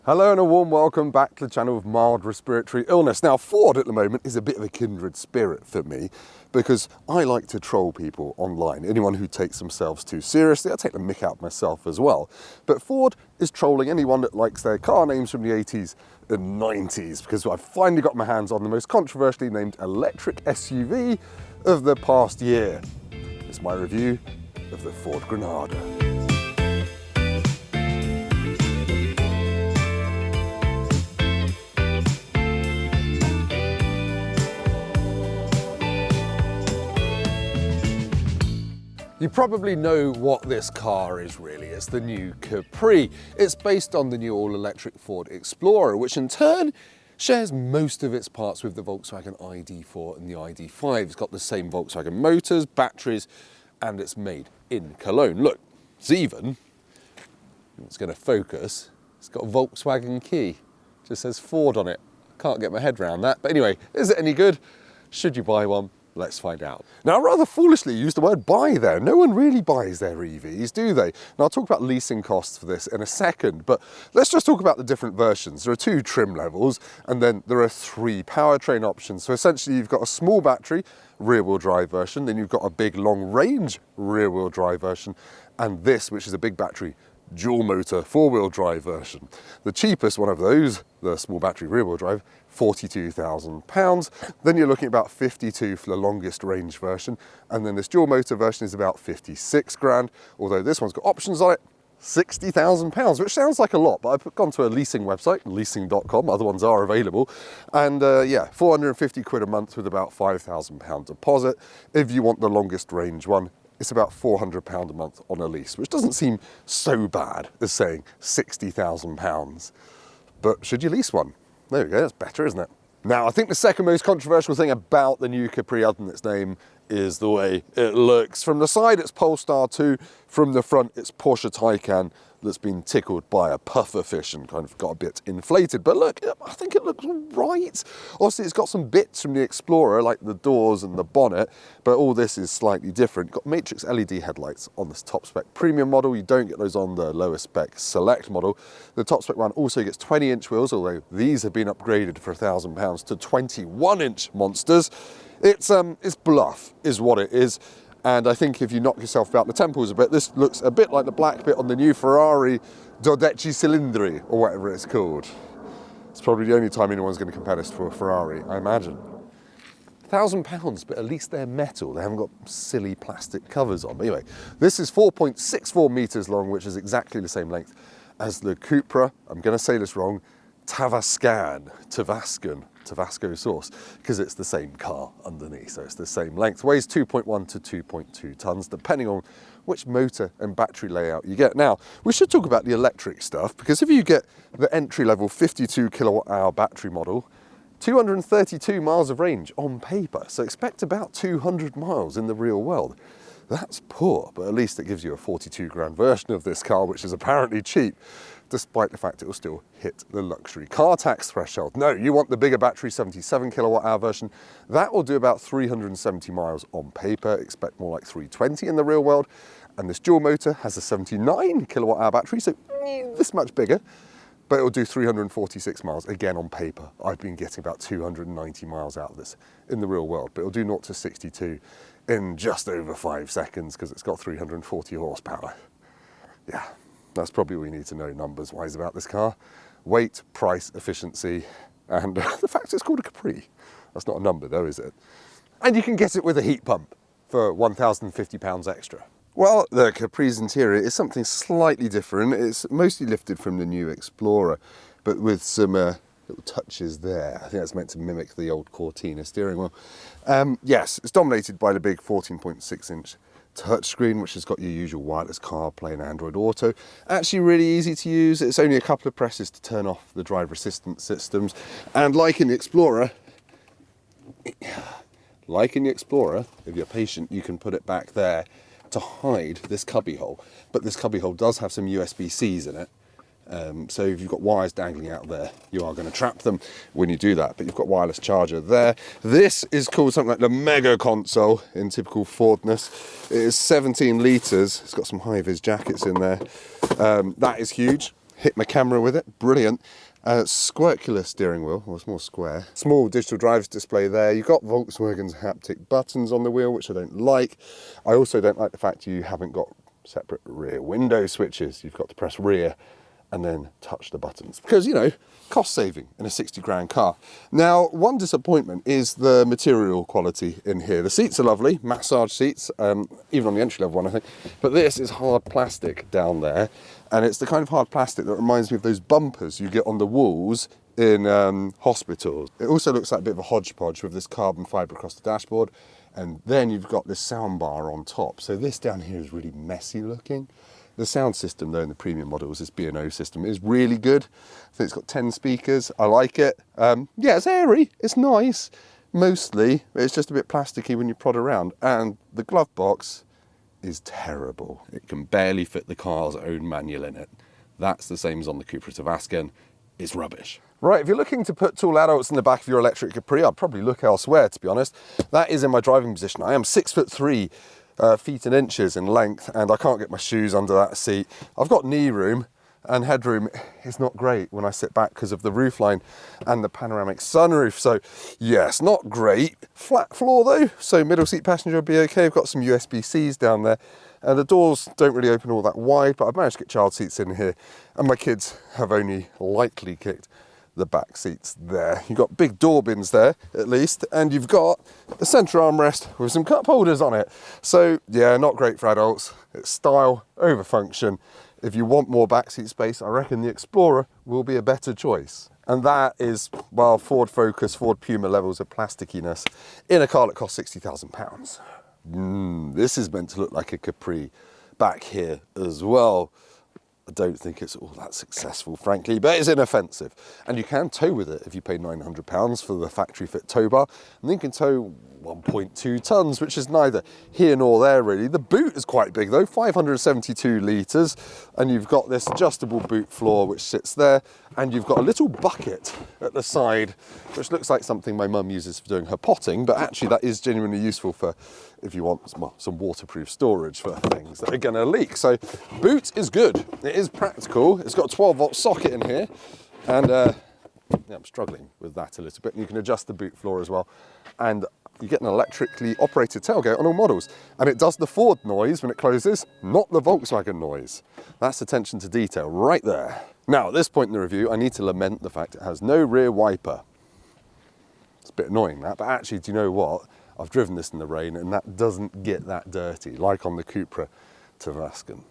Hello and a warm welcome back to the channel of mild respiratory illness. Now, Ford at the moment is a bit of a kindred spirit for me because I like to troll people online. Anyone who takes themselves too seriously, I take the mick out myself as well. But Ford is trolling anyone that likes their car names from the 80s and 90s because I've finally got my hands on the most controversially named electric SUV of the past year. It's my review of the Ford Granada. You probably know what this car is really. It's the new Capri. It's based on the new all-electric Ford Explorer, which in turn shares most of its parts with the Volkswagen ID4 and the ID5. It's got the same Volkswagen motors, batteries, and it's made in Cologne. Look, it's even going to focus. It's got a Volkswagen key. It just says Ford on it. Can't get my head around that. But anyway, is it any good? Should you buy one? Let's find out. Now, I rather foolishly used the word buy there. No one really buys their EVs, do they? Now, I'll talk about leasing costs for this in a second, but let's just talk about the different versions. There are 2 trim levels, and then there are 3 powertrain options. So essentially, you've got a small battery, rear-wheel drive version, then you've got a big long-range rear-wheel drive version, and this, which is a big battery, dual motor 4-wheel drive version. The cheapest one of those, the small battery rear-wheel drive, £42,000. Then you're looking at about 52 for the longest range version, and then this dual motor version is about 56 grand, although this one's got options on it, £60,000, which sounds like a lot, but I've gone to a leasing website, leasing.com, other ones are available, and yeah, 450 quid a month with about £5,000 deposit. If you want the longest range one, it's about £400 a month on a lease, which doesn't seem so bad as saying £60,000. But should you lease one? There we go, that's better, isn't it? Now, I think the second most controversial thing about the new Capri, other than its name, is the way it looks. From the side, it's Polestar 2. From the front, it's Porsche Taycan that's been tickled by a puffer fish and kind of got a bit inflated. But look, I think it looks right. Obviously, it's got some bits from the Explorer, like the doors and the bonnet, but all this is slightly different. Got matrix LED headlights on this top spec premium model. You don't get those on the lower spec select model. The top spec one also gets 20-inch wheels, although these have been upgraded for £1,000 to 21-inch monsters. It's bluff, is what it is. And I think if you knock yourself about the temples a bit, this looks a bit like the black bit on the new Ferrari 12 Cilindri, or whatever it's called. It's probably the only time anyone's going to compare this to a Ferrari, I imagine. £1,000, but at least they're metal. They haven't got silly plastic covers on. But anyway, this is 4.64 meters long, which is exactly the same length as the Cupra. I'm going to say this wrong. Tabasco sauce, because it's the same car underneath, so it's the same length. Weighs 2.1 to 2.2 tons, depending on which motor and battery layout you get. Now, we should talk about the electric stuff, because if you get the entry-level 52 kilowatt-hour battery model, 232 miles of range on paper, so expect about 200 miles in the real world. That's poor, but at least it gives you a 42 grand version of this car, which is apparently cheap, despite the fact it will still hit the luxury car tax threshold. No, you want the bigger battery 77 kilowatt hour version. That will do about 370 miles on paper. Expect more like 320 in the real world. And this dual motor has a 79 kilowatt hour battery, so this much bigger, but it will do 346 miles, again on paper. I've been getting about 290 miles out of this in the real world, but it'll do 0 to 62 in just over 5 seconds because it's got 340 horsepower. Yeah. That's probably all you need to know numbers-wise about this car. Weight, price, efficiency, and the fact it's called a Capri. That's not a number though, is it? And you can get it with a heat pump for £1,050 extra. Well, the Capri's interior is something slightly different. It's mostly lifted from the new Explorer, but with some little touches there. I think that's meant to mimic the old Cortina steering wheel. Yes, it's dominated by the big 14.6-inch touchscreen, which has got your usual wireless CarPlay and Android Auto. Actually really easy to use. It's only a couple of presses to turn off the driver assistance systems. And like in the Explorer, if you're patient, you can put it back there to hide this cubby hole. But this cubby hole does have some USB-Cs in it. So if you've got wires dangling out there, you are going to trap them when you do that. But you've got wireless charger there. This is called something like the Mega Console in typical Fordness. It is 17 litres. It's got some high-vis jackets in there. That is huge. hit my camera with it, brilliant. Squircular steering wheel, well, it's more square. Small digital drives display there. You've got Volkswagen's haptic buttons on the wheel, which I don't like. I also don't like the fact you haven't got separate rear window switches. You've got to press rear and then touch the buttons because, you know, cost saving in a 60 grand car. Now, one disappointment is the material quality in here. The seats are lovely, massage seats, even on the entry level one, I think, but this is hard plastic down there, and it's the kind of hard plastic that reminds me of those bumpers you get on the walls in hospitals. It also looks like a bit of a hodgepodge with this carbon fibre across the dashboard, and then you've got this sound bar on top. So this down here is really messy looking. The sound system, though, in the premium models, this B&O system, is really good. I think it's got 10 speakers. I like it. Yeah, it's airy. It's nice, mostly. It's just a bit plasticky when you prod around. And the glove box is terrible. It can barely fit the car's own manual in it. That's the same as on the Cupra Tavascan. It's rubbish. Right, if you're looking to put tall adults in the back of your electric Capri, I'd probably look elsewhere, to be honest. That is in my driving position. I am 6'3", feet and inches in length, and I can't get my shoes under that seat. I've got knee room, and headroom is not great when I sit back because of the roofline and the panoramic sunroof. So yes, not great. Flat floor though, so middle seat passenger will be okay. I've got some USB-Cs down there, and the doors don't really open all that wide, but I've managed to get child seats in here, and my kids have only lightly kicked the back seats there. You've got big door bins there, at least, and you've got a centre armrest with some cup holders on it. So yeah, not great for adults. It's style over function. If you want more backseat space, I reckon the Explorer will be a better choice. And that is, well, Ford Focus, Ford Puma levels of plasticiness in a car that costs £60,000. This is meant to look like a Capri back here as well. I don't think it's all that successful, frankly, but it's inoffensive. And you can tow with it if you pay £900 for the factory fit tow bar. And then you can tow 1.2 tonnes, which is neither here nor there, really. The boot is quite big, though, 572 litres. And you've got this adjustable boot floor, which sits there. And you've got a little bucket at the side, which looks like something my mum uses for doing her potting. But actually, that is genuinely useful for if you want some waterproof storage for things that are going to leak. So boot is good. It is practical. It's got a 12-volt socket in here. And yeah, I'm struggling with that a little bit. And you can adjust the boot floor as well. And you get an electrically operated tailgate on all models. And it does the Ford noise when it closes, not the Volkswagen noise. That's attention to detail right there. Now, at this point in the review, I need to lament the fact it has no rear wiper. It's a bit annoying, that, but actually, do you know what? I've driven this in the rain and that doesn't get that dirty, like on the Cupra Tavascan.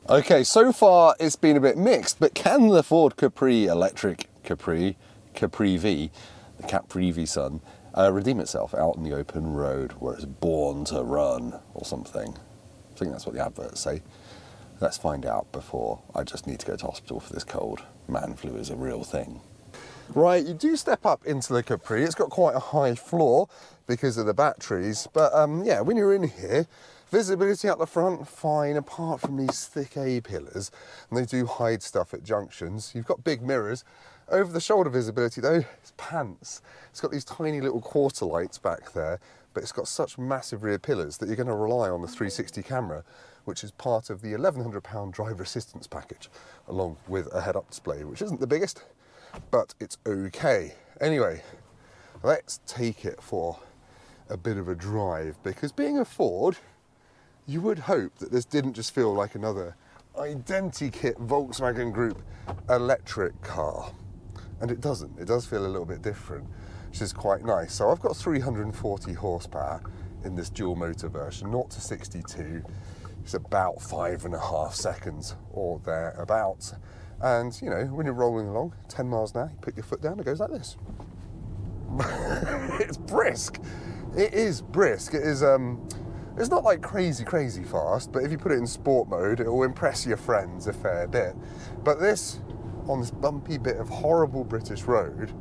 Okay, so far it's been a bit mixed, but can the Ford Capri electric Capri V, the Capri EV son, redeem itself out in the open road where it's born to run or something? I think that's what the adverts say. Let's find out before I just need to go to hospital for this cold. Man flu is a real thing. Right, you do step up into the Capri. It's got quite a high floor because of the batteries, but yeah, when you're in here, visibility at the front, fine, apart from these thick A-pillars, and they do hide stuff at junctions. You've got big mirrors. Over the shoulder visibility though, it's pants. It's got these tiny little quarter lights back there, but it's got such massive rear pillars that you're going to rely on the 360 camera, which is part of the £1,100 driver assistance package, along with a head-up display, which isn't the biggest, but it's okay. Anyway, let's take it for a bit of a drive, because being a Ford, you would hope that this didn't just feel like another identikit Volkswagen Group electric car. And it doesn't. It does feel a little bit different, which is quite nice. So I've got 340 horsepower in this dual motor version, 0 to 62. It's about 5.5 seconds or thereabouts. And, you know, when you're rolling along, 10 miles an hour, you put your foot down, it goes like this. It's brisk. It is brisk. It is, it's not like crazy fast, but if you put it in sport mode, it will impress your friends a fair bit. But this, on this bumpy bit of horrible British road,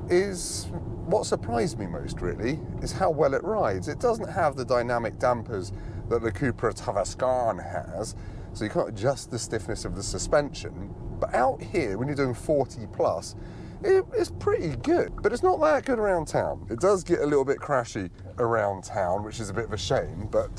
is what surprised me most, really, is how well it rides. It doesn't have the dynamic dampers that the Cupra Tavascan has, so you can't adjust the stiffness of the suspension. But out here, when you're doing 40 plus, it's pretty good, but it's not that good around town. It does get a little bit crashy around town, which is a bit of a shame, but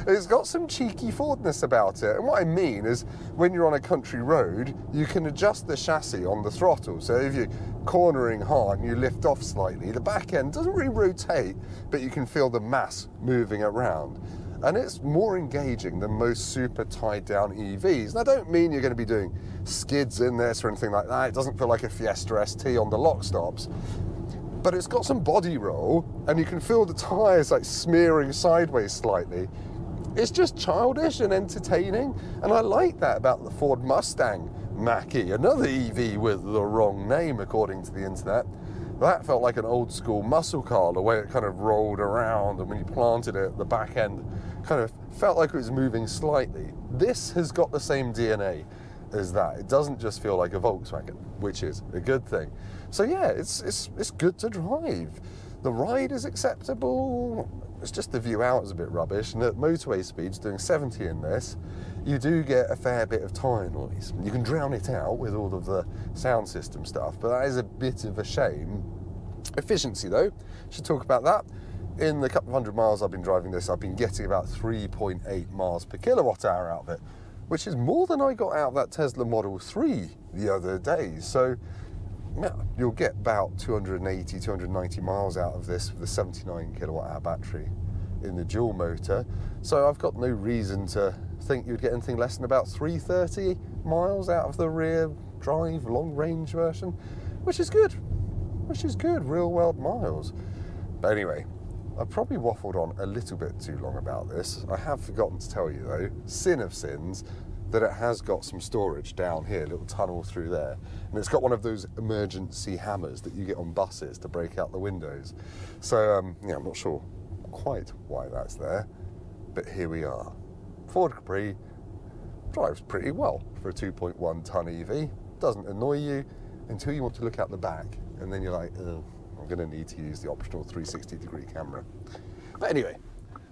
it's got some cheeky Fordness about it. And what I mean is, when you're on a country road, you can adjust the chassis on the throttle. So if you're cornering hard and you lift off slightly, the back end doesn't really rotate, but you can feel the mass moving around. And it's more engaging than most super tied down EVs. And I don't mean you're going to be doing skids in this or anything like that. It doesn't feel like a Fiesta ST on the lock stops. But it's got some body roll, and you can feel the tyres like smearing sideways slightly. It's just childish and entertaining, and I like that about the Ford Mustang Mach-E, another EV with the wrong name according to the internet. That felt like an old school muscle car, the way it kind of rolled around, and when you planted it, the back end kind of felt like it was moving slightly. This has got the same DNA as that. It doesn't just feel like a Volkswagen, which is a good thing. So yeah, it's good to drive. The ride is acceptable. It's just the view out is a bit rubbish, and at motorway speeds, doing 70 in this, you do get a fair bit of tyre noise. You can drown it out with all of the sound system stuff, but that is a bit of a shame. Efficiency though, should talk about that. In the couple of hundred miles I've been driving this, I've been getting about 3.8 miles per kilowatt hour out of it, which is more than I got out of that Tesla Model 3 the other day. So yeah, you'll get about 280, 290 miles out of this with a 79 kilowatt hour battery in the dual motor. So I've got no reason to think you'd get anything less than about 330 miles out of the rear drive long range version, which is good, real world miles. But anyway, I probably waffled on a little bit too long about this. I have forgotten to tell you though, sin of sins, that it has got some storage down here, a little tunnel through there. And it's got one of those emergency hammers that you get on buses to break out the windows. So yeah, I'm not sure quite why that's there, but here we are. Ford Capri drives pretty well for a 2.1 ton EV. Doesn't annoy you until you want to look out the back, and then you're like, oh, I'm gonna need to use the optional 360-degree camera. But anyway,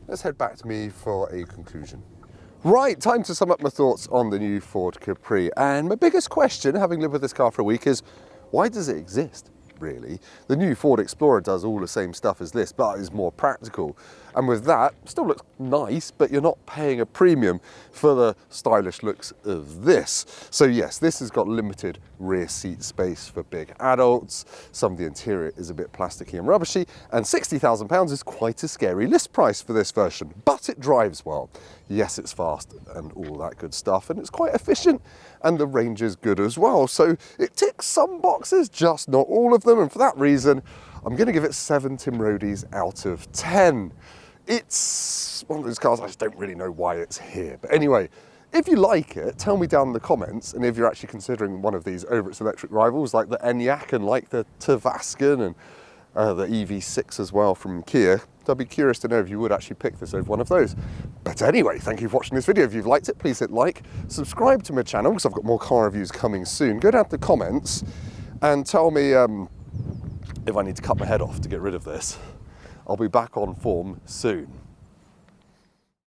let's head back to me for a conclusion. Right, time to sum up my thoughts on the new Ford Capri. And my biggest question, having lived with this car for a week, is why does it exist, really? The new Ford Explorer does all the same stuff as this, but is more practical. And with that, still looks nice, but you're not paying a premium for the stylish looks of this. So yes, this has got limited rear seat space for big adults. Some of the interior is a bit plasticky and rubbishy, and £60,000 is quite a scary list price for this version, but it drives well. Yes, it's fast and all that good stuff, and it's quite efficient, and the range is good as well. So it ticks some boxes, just not all of them, and for that reason, I'm gonna give it 7 Tim Roadies out of 10. It's one of those cars, I just don't really know why it's here. But anyway, if you like it, tell me down in the comments, and if you're actually considering one of these over its electric rivals, like the Enyaq and like the Tavascan and the EV6 as well from Kia, I'd be curious to know if you would actually pick this over one of those. But anyway, thank you for watching this video. If you've liked it, please hit like, subscribe to my channel, because I've got more car reviews coming soon. Go down to the comments and tell me if I need to cut my head off to get rid of this. I'll be back on form soon.